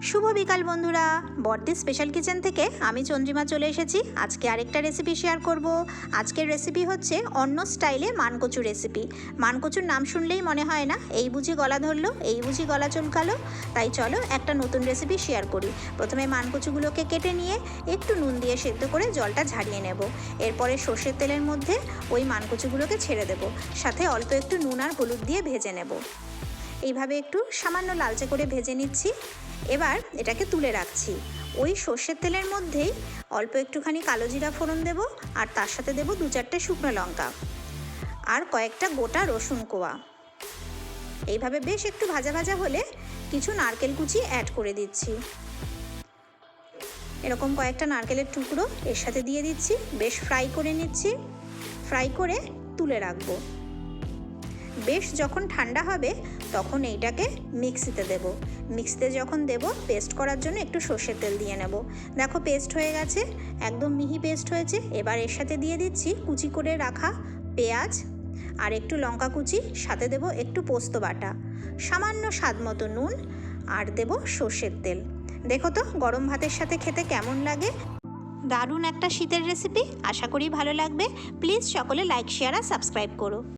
শুভ বিকাল বন্ধুরা, বর্দি special kitchen থেকে আমি চন্দ্রিমা চলে এসেছি। আজকে আরেকটা রেসিপি শেয়ার করব। আজকের রেসিপি হচ্ছে অন্য স্টাইলে মানকচু রেসিপি। মানকচুর নাম শুনলেই মনে হয় না এই বুঝি গলা ধরলো, এই বুঝি গলা চুলকালো। তাই চলো একটা নতুন রেসিপি শেয়ার করি। প্রথমে মানকচুগুলোকে কেটে নিয়ে একটু নুন দিয়ে সেদ্ধ করে জলটা ঝারিয়ে নেব। এরপরে সর্ষের তেলের মধ্যে ওই মানকচুগুলোকে ছেড়ে দেব, সাথে অল্প একটু নুন আর হলুদ দিয়ে ভেজে নেব। এইভাবে একটু সামান্য লালচে করে ভেজে নিচ্ছি। এবার এটাকে তুলে রাখছি। ওই সর্ষের তেলের মধ্যেই অল্প একটুখানি কালো জিরা ফোড়ন দেব, আর তার সাথে দেব 2-4টে শুকনো লঙ্কা আর কয়েকটা গোটা রসুন কোয়া। এইভাবে বেশ একটু ভাজা ভাজা হলে কিছু নারকেল কুচি অ্যাড করে দিচ্ছি। এরকম কয়েকটা নারকেলের টুকরো এর সাথে দিয়ে দিচ্ছি। বেশ ফ্রাই করে নিচ্ছি। ফ্রাই করে তুলে রাখবো। বেশ যখন ঠান্ডা হবে তখন এইটাকে মিক্সিতে দেব। মিক্সিতে যখন দেব পেস্ট করার জন্য একটু সর্ষের তেল দিয়ে নেব। দেখো পেস্ট হয়ে গেছে, একদম মিহি পেস্ট হয়েছে। এবার এর সাথে দিয়ে দিচ্ছি কুচি করে রাখা পেঁয়াজ আর একটু লঙ্কা কুচি, সাথে দেব একটু পোস্ত বাটা, সামান্য স্বাদ মতো নুন, আর দেব সর্ষের তেল। দেখো তো গরম ভাতের সাথে খেতে কেমন লাগে। দারুণ একটা শীতের রেসিপি, আশা করি ভালো লাগবে। প্লিজ সকলে লাইক, শেয়ার আর সাবস্ক্রাইব করো।